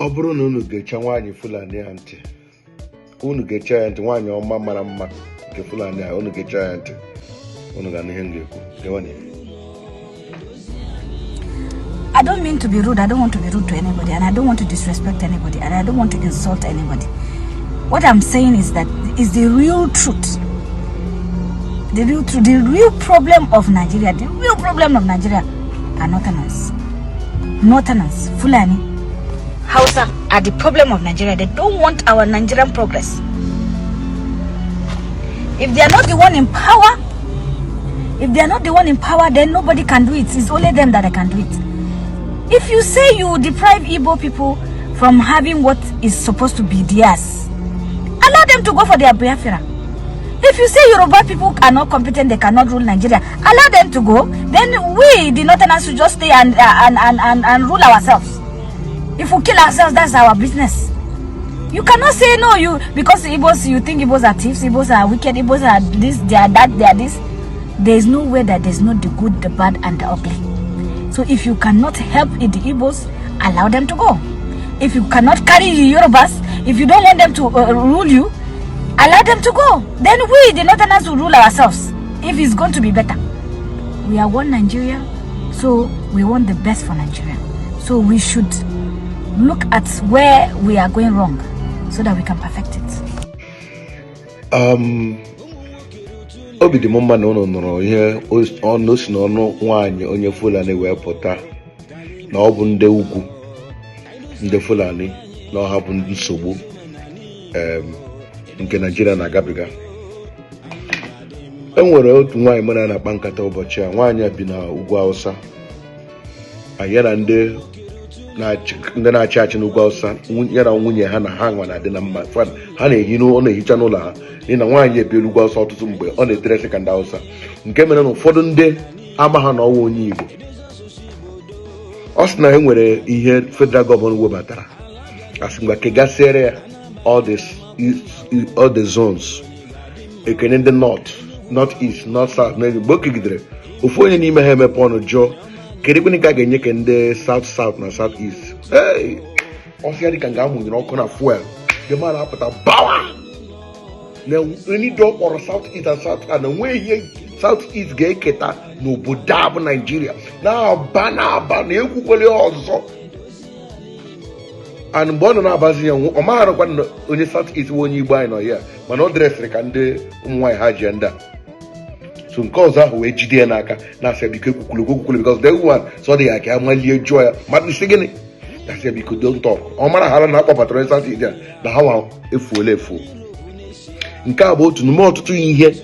bụrụ na unu ga-eche nwaanyị Fulani a ntị, unu ga-eche ya ntị, nwaanyị ọma mara mma nke Fulani a, unu ga-eche ya ntị, unu ga n'ihe m ga-ekwu. I don't mean to be rude. I don't want to be rude to anybody, and I don't want to disrespect anybody, and I don't want to insult anybody. What I'm saying is that is the real truth. The real truth, the real problem of Nigeria, are Northerners. Northerners, Fulani, Hausa are the problem of Nigeria. They don't want our Nigerian progress. If they are not the one in power, then nobody can do it. It's only them that can do it. If you say you deprive Igbo people from having what is supposed to be theirs, allow them to go for their Biafra. If you say Yoruba people are not competent, they cannot rule Nigeria, allow them to go. Then we, the Northerners, should just stay and rule ourselves. If we kill ourselves, that's our business. You cannot say no, because Igbos, you think Igbos are thieves, Igbos are wicked, Igbos are this, they are that, they are this. There is no way that there is not the good, the bad, and the ugly. So if you cannot help the Igbos, allow them to go. If you cannot carry the Yorubas, if you don't want them to rule you, allow them to go. Then we, the Northerners, will rule ourselves. If it's going to be better. We are one Nigeria, so we want the best for Nigeria. So we should look at where we are going wrong, so that we can perfect it. Obi dị mma na ụlọ nọrọ ihe ọnụ si n'ọnụ nwaanyị onye Fulani wee pụta na ọ bụ ndị ugwu ndị Fulani na ọha bụ ndị nsogbu nke Nigeria na-agabiga. Enwere otu nwaanyị mụ na-akpa nkata ụbọchị a. Nwaanyị a bi na ugwu Hausa, anyị na ndị na-achị achị n'ugwu Hausa, ya na nwunye ha na ha nwa na-adị na mma. Ha na-ehicha n'ụlọ ha n'ihi na nwaanyị ebiela ugwu Hausa ọtụtụ mgbe ọ na-etere ka ndị Hausa, nke mere na ụfọdụ ndị ama ha na ọnwa onye Igbo. Ọ sị na e nwere ihe federal gọọmenti webatara asị mgbe kegasịrị ya all the zones, ekene ndị north east, north south, na mgbe o kegidere ofu onye n'ime ha emepe ọnụ jụọ kedu ekpene ka a ga-enye ke ndị south na south east. Ọsịa dịka nga amụnyere ọkụ na fuel, ndị mmadụ apụta bawa na enido kpọrọ south east and south na nwee ihe south east ga-eketa n'obodo a bụ Nigeria na-aba na ekwukwele ọzọ. And mgbe ọ nọ na-abazi ya ọ magharakwa na onye south east onye Igbo anyị nọ ya, mana ọ dresịrị ka ndị ụmụ nwaanyị ha ji ndị a. So nke ọzọ ahụ wee jide ya n'aka na-asị biko ekwukwulu because the one so dị ya ka amalie jụọ ya mmadụ isi gịnị asị biko don't talk. Ọ mara ha na akpọbatara onye south east na ha nwa efuola efu. Nke a bụ otu n'ime ọtụtụ ihe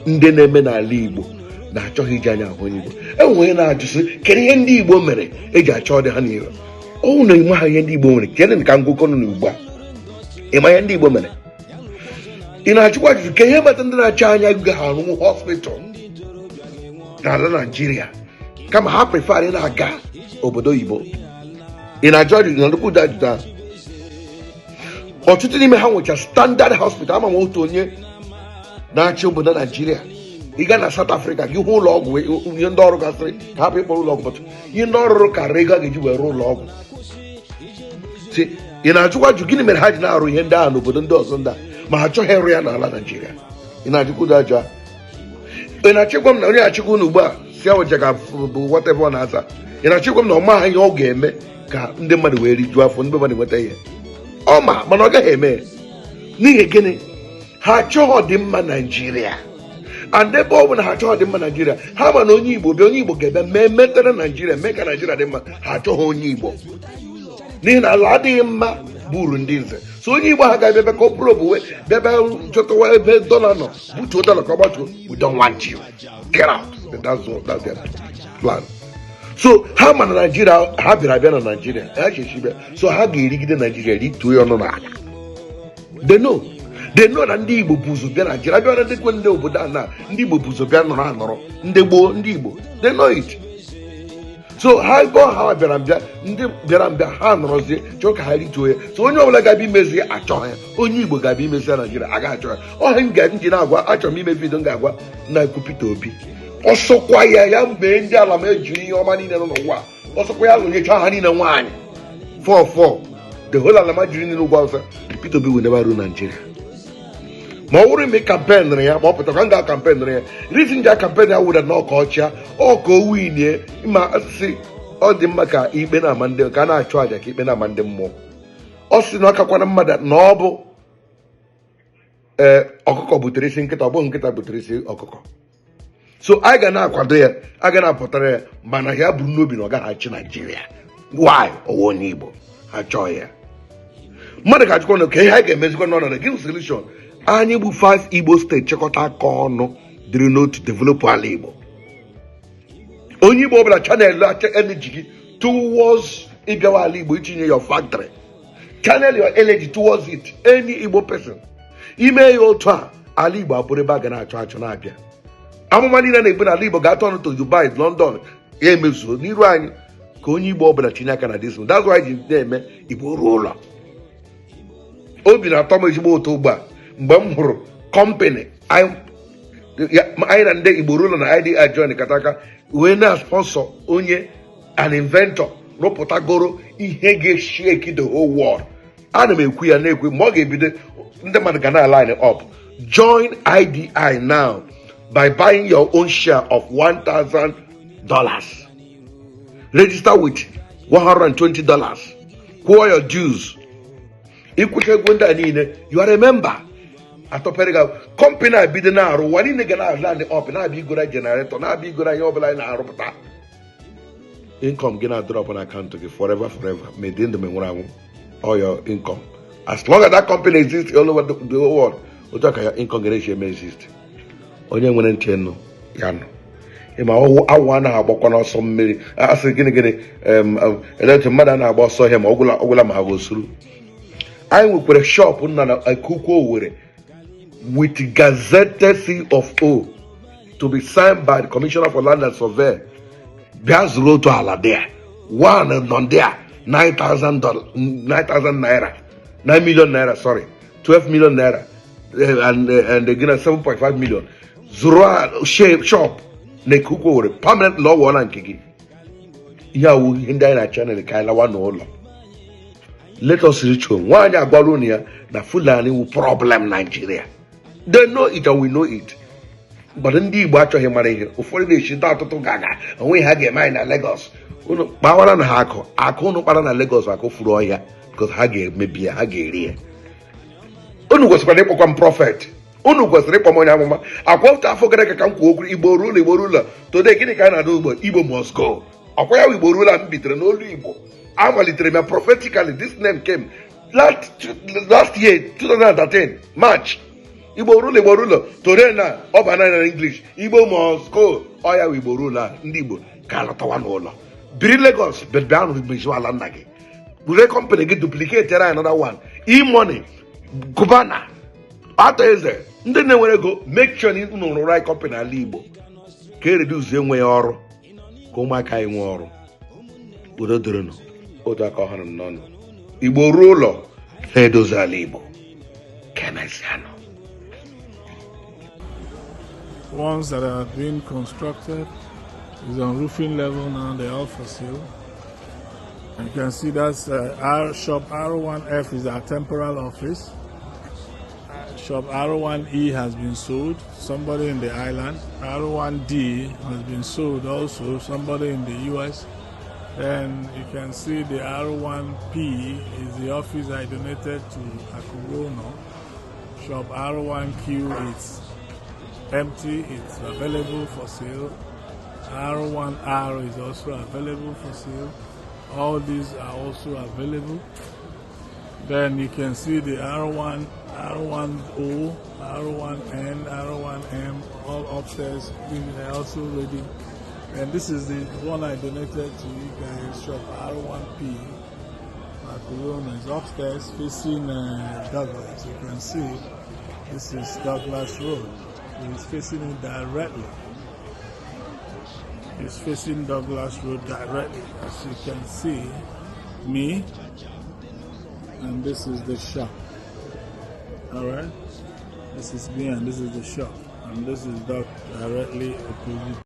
ndị na-eme n'ala Igbo na-achọghị iji anya ahụ onye Igbo. Enwe onye na-ajụsị kedu ihe ndị Igbo mere eji achọ dị ha n'ire. Ọnwụ na ịma ha ihe ndị Igbo mere kene ka ngụkọ nọ n'ugbu a ịma ihe ndị Igbo mere. Ị na-achịkwa ajụjụ ka ihe mata ndị na-achị anya ga ha arụ hospital n'ala Nigeria kama ha prefer na-aga obodo oyibo. Ị na-ajụ ajụjụ na nnukwu ajụjụ. Ọtụtụ n'ime ha nwecha standard hospital. Ama m otu onye na-achị obodo Nigeria, ị gaa na South Africa gị hụ ụlọ ọgwụ ihe ndị ọrụ gasịrị ka hapụ ịkpọrọ ụlọ ọgwụ, ihe ndị ọrụ karịrị ego a ga-eji were ụlọ ọgwụ. Ị na-ajụkwa ajụ gịnị mere ha ji na-arụ ihe ndị ahụ n'obodo ndị ọzọ ndị a ma ha chọghị ịrụ ya n'ala Nigeria? Ị na-ajụkwa ajụ a. Ị na-achịkwa m na onye achịkwa unu ugbu a si awụja ga bụ whatever ọ na-aza. Ị na-achịkwa m na ọ maghị ihe ọ ga-eme ka ndị mmadụ wee rijuo afọ, ndị mmadụ nweta ihe ọma, mana ọ gaghị eme n'ihi gịnị? Ha achọghị ọdịmma Nigeria. And ebe ọ bụ na ha achọghị ọdịmma Nigeria, ha ma na onye Igbo bịa, onye Igbo ga-ebe mee metere Nigeria, mee ka Nigeria dị mma. Ha achọghị onye Igbo n'ihi na ala adịghị mma buru ndị nze. So onye Igbo ha ga-abịa ebe ka ọ bụrụ obuwe bịaba chọtawa ebe dọla nọ butuo dọla ka ọ gbatuo. We don't want you, get out. That's their plan. So ha ma na Nigeria, ha bịara abịa na Nigeria ha chechi bịa, so ha ga-erigide Nigeria rituo ya ọnụ n'ala. They know na ndị Igbo buzo bịa Nigeria, bịa na ndị kwe ndị obodo a na ndị Igbo buzo bịa nọrọ anọrọ, ndị gboo ndị Igbo, they know it. So ha go ha bịara mbịa, ndị bịara mbịa ha nọrọzie chọọ ka ha rituo ya. So onye ọbụla ga-abịa imezi achọghị ya, onye Igbo ga-abịa imezi ya Nigeria aga achọ ya. Ọha nji na-agwa, achọrọ m ime vidio m ga-agwa na-ekwu Peter Obi ọsọkwa ya mgbe ndị ala ma ejiri ihe ọma niile nọ n'ụwa, ọsọkwa ya lụnyecha ha niile nwaanyị 4 the whole Alamajiri in Ugwasa, Peter B will never rule Nigeria. Maori make campaign there, Mopatanga campaign there. Reason that campaign I would have no culture or go win here. Ma see all the Maka, Ibena Mande, Ghana charge, Ibena Mande more. Also, no Kakwana mother, noble Okoko Butrisi, Ketabon Keta Butrisi, Okoko. So I gonna quadre, I gonna portray Manahia Bruno Binoga Hachi Nigeria. Why? Oh, one Igbo. I joy. Mother got going to I get Mexico on a give solution. I need 5 Igbo state Chekota Kono, do not develop our Igbo. Only Bob channel energy towards Igawa Igbo, which in your factory. Channel your energy towards it. Any Igbo person. Email your tour. Alibo, put a bag and I charge on Abia. I'm money and they put a Libo got on to Dubai, London. Emerson, Nirani, Kony Bob and Chinaka. That's why you name Igbo roller. Obina Thomas Botoba, Bamhur, company. I and the Igbo roller and ID join the Kataka. When a sponsor, Onye, an inventor, Ropotagoro, Ihege shake the whole world. Anime queer neck with Moggy be the man can line it up. Join IDI now by buying your own share of $1,000. Register with $120. Pour your dues. You are a member. Atoperiga company I be the now. What in the Ghana land up and I be good at generator, now be good at your line. Income gonna drop on account to you forever. May the end all your income. As long as that company exists all over the world, your income may exist. Only when in Cheno, Yano. I want to have a some million. I said, a little mother and I bought saw him, Ogula Mahagosuru. I will put a shop on a cuckoo with gazetted seal of O to be signed by the Commissioner for Land and Survey. Bias road to Aladea. One and on there, $9,000, 9,000 naira, 9 million naira, sorry, 12 million naira, and again 7.5 million. Zura shop, Nekuko, permanent law one and Kiki. Yeah, we in that channel, Kaila one all. Let us reach home. Why are Balonia, the Fulani will problem Nigeria? They know it and we know it. But Ndi Igbo achọghị mara ihe ụfọdụ na-echita ọtụtụ gaga onwe ha ga-eme anyị na Lagos unu kpawara na ha akụ unu kpara na Lagos akụ furu ọhịa because ha ga-emebi ya ha ga-eri ya unu kwesịkwara ịkpọkwa m prọfet unu kwesịrị ịkpọ m onye amụma akwa otu afọ gara aga ka m kwuo okwu Igbo ruo today gịnị ka a na-adụ ugbo Igbo must go ọkwa ya Igbo ruo m bitere n'olu Igbo amalitere m prophetically this name came last year 2013 March Igbo ruler today na ọ ba na English Igbo must go oya Igbo ruler ndị Igbo ka lọtawa n'ụlọ biri Lagos but bịa nụ mezu ala nna gị bure company gị duplicate another one e-money gụbana atọ eze ndị na-enwere ego make sure na unu rụrụ right company ala Igbo ka e reduce enweghị ọrụ ka ụmụaka anyị nwee ọrụ udo dịrịnụ otu aka ọhụrụ n'ọnụ Igbo ruo ụlọ na-edozi ala Igbo kenesianụ. Ones that are being constructed is on roofing level now, they're all for sale. And you can see that's our shop R1F is our temporal office. Shop R1E has been sold, somebody in the island. R1D has been sold also, somebody in the US. Then you can see the R1P is the office I donated to Akugono. Shop R1Q is empty, it's available for sale. R1R is also available for sale. All these are also available. Then you can see the R1, R1O, R1N, R1M, all upstairs. They're also ready. And this is the one I donated to you guys, shop R1P. Corona is upstairs facing Douglas. You can see this is Douglas Road. It's facing it directly. It's facing Douglas Road directly. As you can see, me, and this is the shop. Alright? This is me and this is the shop. And this is directly opposite.